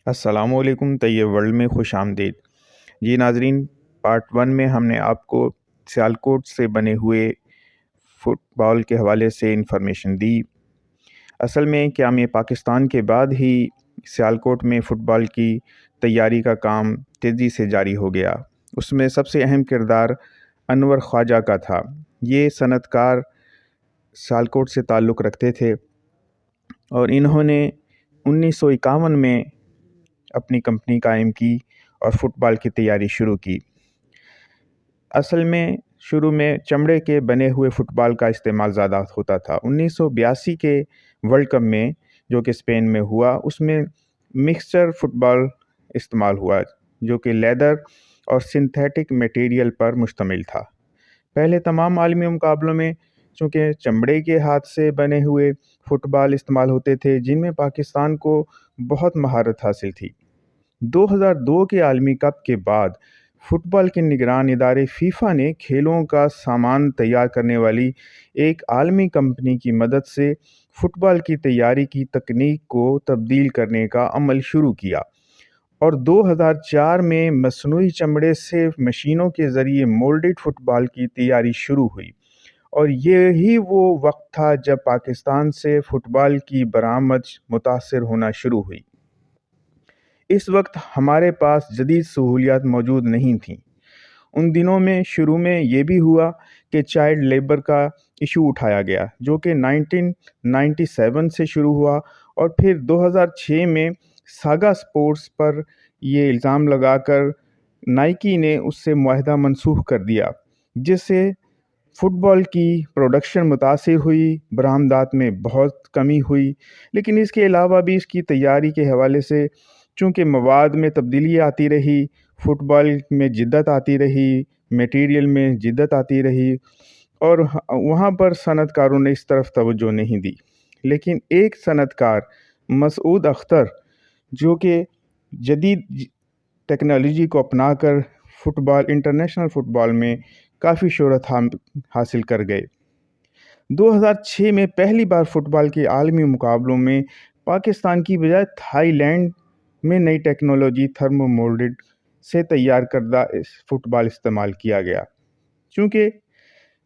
السلام علیکم، طیب ورلڈ میں خوش آمدید۔ جی ناظرین، پارٹ 1 میں ہم نے آپ کو سیالکوٹ سے بنے ہوئے فٹ بال کے حوالے سے انفارمیشن دی۔ اصل میں کیا میں پاکستان کے بعد ہی سیالکوٹ میں فٹ بال کی تیاری کا کام تیزی سے جاری ہو گیا۔ اس میں سب سے اہم کردار انور خواجہ کا تھا۔ یہ صنعت کار سیالکوٹ سے تعلق رکھتے تھے اور انہوں نے 1951 میں اپنی کمپنی قائم کی اور فٹ بال کی تیاری شروع کی۔ اصل میں شروع میں چمڑے کے بنے ہوئے فٹ بال کا استعمال زیادہ ہوتا تھا۔ 1982 کے ورلڈ کپ میں جو کہ اسپین میں ہوا، اس میں مکسچر فٹ بال استعمال ہوا جو کہ لیدر اور سنتھیٹک میٹیریل پر مشتمل تھا۔ پہلے تمام عالمی مقابلوں میں چونکہ چمڑے کے ہاتھ سے بنے ہوئے فٹ بال استعمال ہوتے تھے، جن میں پاکستان کو بہت مہارت حاصل تھی۔ 2002 کے عالمی کپ کے بعد فٹ بال کے نگران ادارے فیفا نے کھیلوں کا سامان تیار کرنے والی ایک عالمی کمپنی کی مدد سے فٹ بال کی تیاری کی تکنیک کو تبدیل کرنے کا عمل شروع کیا اور 2004 میں مصنوعی چمڑے سے مشینوں کے ذریعے مولڈڈ فٹ بال کی تیاری شروع ہوئی، اور یہی وہ وقت تھا جب پاکستان سے فٹ بال کی برآمد متاثر ہونا شروع ہوئی۔ اس وقت ہمارے پاس جدید سہولیات موجود نہیں تھیں۔ ان دنوں میں شروع میں یہ بھی ہوا کہ چائلڈ لیبر کا ایشو اٹھایا گیا، جو کہ 1997 سے شروع ہوا اور پھر 2006 میں ساگا سپورٹس پر یہ الزام لگا کر نائکی نے اس سے معاہدہ منسوخ کر دیا، جس سے فٹ بال کی پروڈکشن متاثر ہوئی، برآمدات میں بہت کمی ہوئی۔ لیکن اس کے علاوہ بھی اس کی تیاری کے حوالے سے چونکہ مواد میں تبدیلی آتی رہی، فٹ بال میں جدت آتی رہی، میٹیریل میں جدت آتی رہی، اور وہاں پر صنعت کاروں نے اس طرف توجہ نہیں دی۔ لیکن ایک صنعت کار مسعود اختر جو کہ جدید ٹیکنالوجی کو اپنا کر فٹ بال انٹرنیشنل فٹ بال میں کافی شہرت حاصل کر گئے۔ 2006 میں پہلی بار فٹ بال کے عالمی مقابلوں میں پاکستان کی بجائے تھائی لینڈ میں نئی ٹیکنالوجی تھرمو مولڈڈ سے تیار کردہ فٹ بال استعمال کیا گیا۔ چونکہ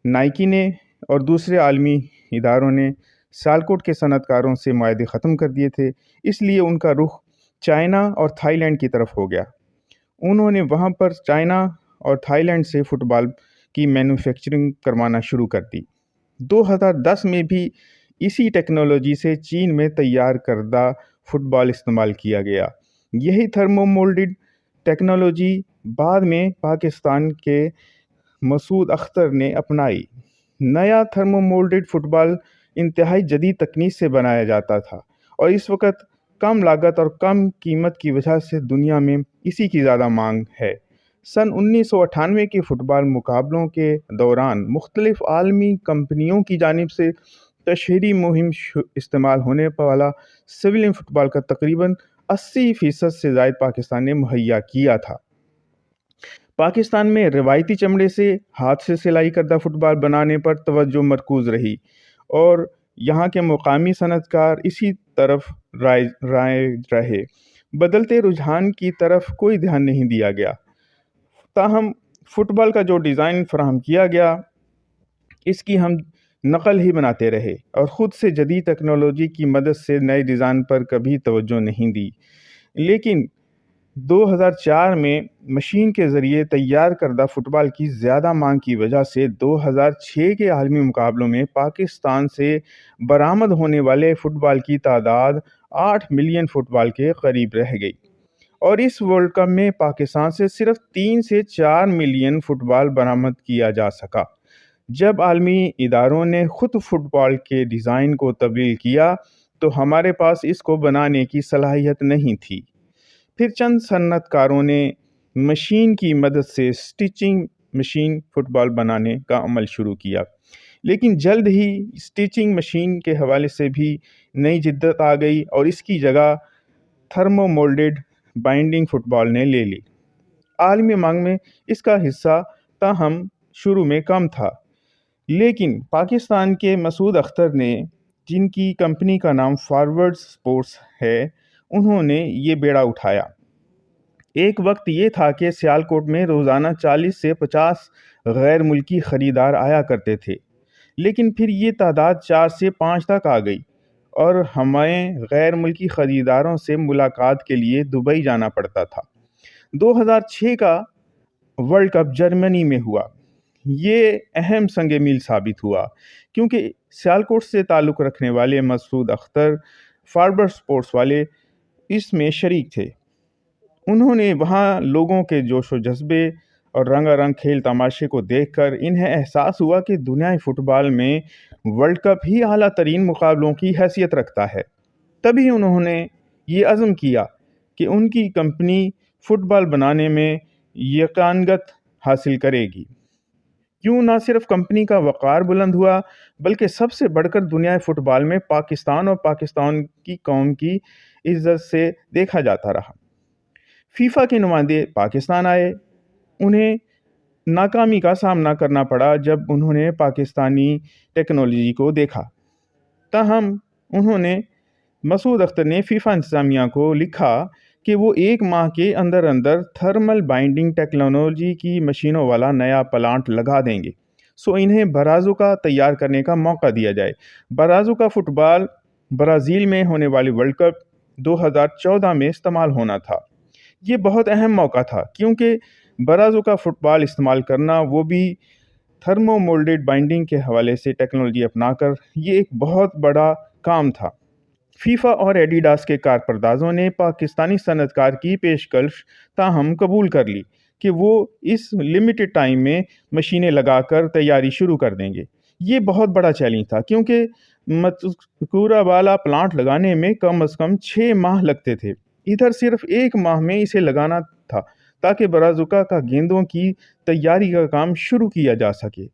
نائکی نے اور دوسرے عالمی اداروں نے سیالکوٹ کے صنعت کاروں سے معاہدے ختم کر دیے تھے، اس لیے ان کا رخ چائنا اور تھائی لینڈ کی طرف ہو گیا۔ انہوں نے وہاں پر چائنا اور تھائی لینڈ سے فٹ بال کی مینوفیکچرنگ کروانا شروع کر دی۔ 2010 میں بھی اسی ٹیکنالوجی سے چین میں تیار کردہ فٹ بال استعمال کیا گیا۔ یہی تھرمو مولڈڈ ٹیکنالوجی بعد میں پاکستان کے مسعود اختر نے اپنائی۔ نیا تھرمو مولڈڈ فٹ بال انتہائی جدید تکنیک سے بنایا جاتا تھا اور اس وقت کم لاگت اور کم قیمت کی وجہ سے دنیا میں اسی کی زیادہ مانگ ہے۔ سن 1998 کے فٹ بال مقابلوں کے دوران مختلف عالمی کمپنیوں کی جانب سے تشہیری مہم استعمال ہونے والا سویلین فٹ بال کا تقریباً 80% سے زائد پاکستان نے مہیا کیا تھا۔ پاکستان میں روایتی چمڑے سے ہاتھ سے سلائی کردہ فٹ بال بنانے پر توجہ مرکوز رہی اور یہاں کے مقامی صنعت کار اسی طرف رائج رہے۔ بدلتے رجحان کی طرف کوئی دھیان نہیں دیا گیا۔ تاہم فٹ بال کا جو ڈیزائن فراہم کیا گیا، اس کی ہم نقل ہی بناتے رہے اور خود سے جدید ٹیکنالوجی کی مدد سے نئے ڈیزائن پر کبھی توجہ نہیں دی۔ لیکن 2004 میں مشین کے ذریعے تیار کردہ فٹ بال کی زیادہ مانگ کی وجہ سے 2006 کے عالمی مقابلوں میں پاکستان سے برآمد ہونے والے فٹ بال کی تعداد 8 ملین فٹ بال کے قریب رہ گئی، اور اس ورلڈ کپ میں پاکستان سے صرف 3 سے 4 ملین فٹ بال برآمد کیا جا سکا۔ جب عالمی اداروں نے خود فٹ بال کے ڈیزائن کو تبدیل کیا تو ہمارے پاس اس کو بنانے کی صلاحیت نہیں تھی۔ پھر چند صنعت کاروں نے مشین کی مدد سے سٹیچنگ مشین فٹ بال بنانے کا عمل شروع کیا، لیکن جلد ہی سٹیچنگ مشین کے حوالے سے بھی نئی جدت آ گئی اور اس کی جگہ تھرمو مولڈڈ بائنڈنگ فٹ بال نے لے لی۔ عالمی مانگ میں اس کا حصہ تاہم شروع میں کم تھا، لیکن پاکستان کے مسعود اختر نے، جن کی کمپنی کا نام فارورڈ سپورٹس ہے، انہوں نے یہ بیڑا اٹھایا۔ ایک وقت یہ تھا کہ سیالکوٹ میں روزانہ 40 سے 50 غیر ملکی خریدار آیا کرتے تھے، لیکن پھر یہ تعداد 4 سے 5 تک آ گئی اور ہمیں غیر ملکی خریداروں سے ملاقات کے لیے دبئی جانا پڑتا تھا۔ 2006 کا ورلڈ کپ جرمنی میں ہوا۔ یہ اہم سنگ میل ثابت ہوا کیونکہ سیالکوٹ سے تعلق رکھنے والے مسعود اختر فارورڈ سپورٹس والے اس میں شریک تھے۔ انہوں نے وہاں لوگوں کے جوش و جذبے اور رنگا رنگ کھیل تماشے کو دیکھ کر انہیں احساس ہوا کہ دنیائے فٹ بال میں ورلڈ کپ ہی اعلیٰ ترین مقابلوں کی حیثیت رکھتا ہے۔ تبھی انہوں نے یہ عزم کیا کہ ان کی کمپنی فٹ بال بنانے میں یکانگت حاصل کرے گی۔ کیوں نہ صرف کمپنی کا وقار بلند ہوا بلکہ سب سے بڑھ کر دنیائے فٹ بال میں پاکستان اور پاکستان کی قوم کی عزت سے دیکھا جاتا رہا۔ فیفا کے نمائندے پاکستان آئے۔ انہیں ناکامی کا سامنا کرنا پڑا جب انہوں نے پاکستانی ٹیکنالوجی کو دیکھا۔ تاہم انہوں نے مسعود اختر نے فیفا انتظامیہ کو لکھا کہ وہ 1 ماہ کے اندر تھرمل بائنڈنگ ٹیکنالوجی کی مشینوں والا نیا پلانٹ لگا دیں گے، سو انہیں برازوکا تیار کرنے کا موقع دیا جائے۔ برازوکا فٹ بال برازیل میں ہونے والی ورلڈ کپ 2014 میں استعمال ہونا تھا۔ یہ بہت اہم موقع تھا کیونکہ برازوکا فٹ بال استعمال کرنا، وہ بھی تھرمو مولڈڈ بائنڈنگ کے حوالے سے ٹیکنالوجی اپنا کر، یہ ایک بہت بڑا کام تھا۔ فیفا اور ایڈیڈاس کے کارپردازوں نے پاکستانی صنعت کار کی پیشکش تاہم قبول کر لی کہ وہ اس لمیٹڈ ٹائم میں مشینیں لگا کر تیاری شروع کر دیں گے۔ یہ بہت بڑا چیلنج تھا کیونکہ مذکورہ والا پلانٹ لگانے میں کم از کم 6 ماہ لگتے تھے، ادھر صرف 1 ماہ میں اسے لگانا تھا تاکہ برازوکا کا گیندوں کی تیاری کا کام شروع کیا جا سکے۔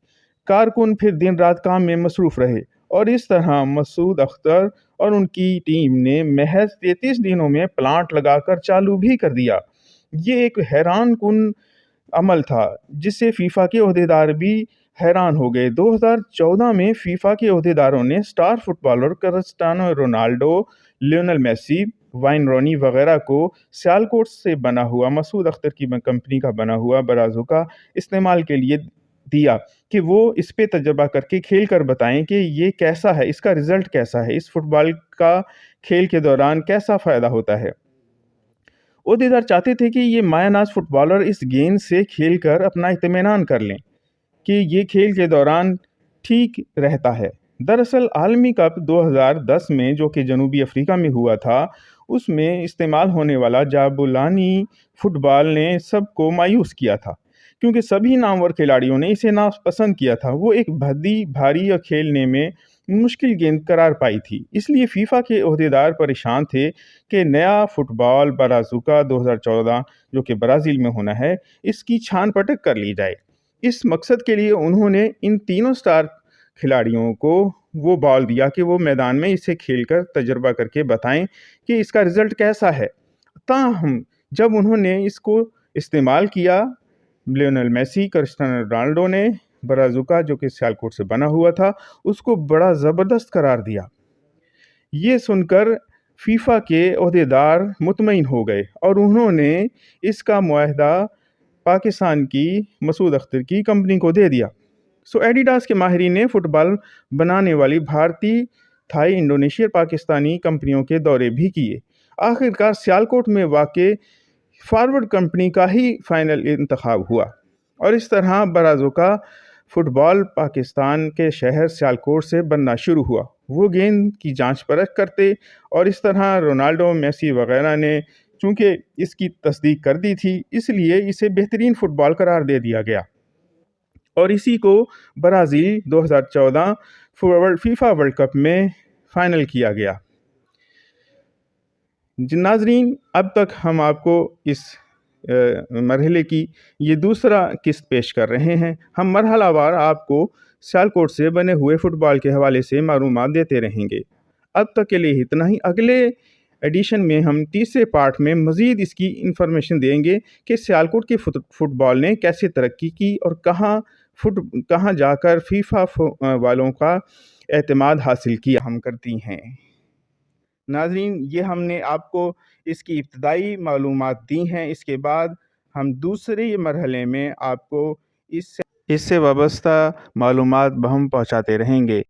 کارکن پھر دن رات کام میں مصروف رہے اور اس طرح مسعود اختر اور ان کی ٹیم نے محض 33 دنوں میں پلانٹ لگا کر چالو بھی کر دیا۔ یہ ایک حیران کن عمل تھا جس سے فیفا کے عہدیدار بھی حیران ہو گئے۔ 2014 میں فیفا کے عہدیداروں نے star footballer Cristiano Ronaldo, Lionel Messi, Wayne Rooney وغیرہ کو سیالکوٹ سے بنا ہوا مسعود اختر کی کمپنی کا بنا ہوا برازوکا استعمال کے لیے دیا کہ وہ اس پہ تجربہ کر کے کھیل کر بتائیں کہ یہ کیسا ہے، اس کا رزلٹ کیسا ہے، اس فٹ بال کا کھیل کے دوران کیسا فائدہ ہوتا ہے۔ عہدیدار چاہتے تھے کہ یہ مایہ ناز فٹ بالر اس گیند سے کھیل کر اپنا اطمینان کر لیں کہ یہ کھیل کے دوران ٹھیک رہتا ہے۔ دراصل عالمی کپ 2010 میں جو کہ جنوبی افریقہ میں ہوا تھا، اس میں استعمال ہونے والا جابولانی فٹ بال نے سب کو مایوس کیا تھا کیونکہ سبھی نامور کھلاڑیوں نے اسے ناپسند کیا تھا۔ وہ ایک بھدی، بھاری اور کھیلنے میں مشکل گیند قرار پائی تھی۔ اس لیے فیفا کے عہدیدار پریشان تھے کہ نیا فٹ بال برازوکا 2014 جو کہ برازیل میں ہونا ہے، اس کی چھان پٹک کر لی جائے۔ اس مقصد کے لیے انہوں نے ان تینوں سٹار کھلاڑیوں کو وہ بال دیا کہ وہ میدان میں اسے کھیل کر تجربہ کر کے بتائیں کہ اس کا رزلٹ کیسا ہے۔ تاہم جب انہوں نے اس کو استعمال کیا، لیونل میسی، کرسٹیانو رونالڈو نے برازوکا جو کہ سیالکوٹ سے بنا ہوا تھا اس کو بڑا زبردست قرار دیا۔ یہ سن کر فیفا کے عہدیدار مطمئن ہو گئے اور انہوں نے اس کا معاہدہ پاکستان کی مسعود اختر کی کمپنی کو دے دیا۔ سو ایڈیڈاس کے ماہرین نے فٹ بال بنانے والی بھارتی، تھائی، انڈونیشیا، پاکستانی کمپنیوں کے دورے بھی کیے۔ آخرکار سیالکوٹ میں واقع فارورڈ کمپنی کا ہی فائنل انتخاب ہوا اور اس طرح برازوکا فٹ بال پاکستان کے شہر سیالکوٹ سے بننا شروع ہوا۔ وہ گیند کی جانچ پرکھ کرتے اور اس طرح رونالڈو، میسی وغیرہ نے چونکہ اس کی تصدیق کر دی تھی، اس لیے اسے بہترین فٹ بال قرار دے دیا گیا اور اسی کو برازیل 2014 فیفا ورلڈ کپ میں فائنل کیا گیا۔ ناظرین، اب تک ہم آپ کو اس مرحلے کی یہ دوسرا قسط پیش کر رہے ہیں۔ ہم مرحلہ وار آپ کو سیالکوٹ سے بنے ہوئے فٹ بال کے حوالے سے معلومات دیتے رہیں گے۔ اب تک کے لیے اتنا ہی۔ اگلے ایڈیشن میں ہم تیسرے پارٹ میں مزید اس کی انفارمیشن دیں گے کہ سیالکوٹ کے فٹ بال نے کیسے ترقی کی اور کہاں جا کر فیفا والوں کا اعتماد حاصل کیا ہم کرتی ہیں۔ ناظرین، یہ ہم نے آپ کو اس کی ابتدائی معلومات دی ہیں۔ اس کے بعد ہم دوسرے مرحلے میں آپ کو اس سے وابستہ معلومات بہم پہنچاتے رہیں گے۔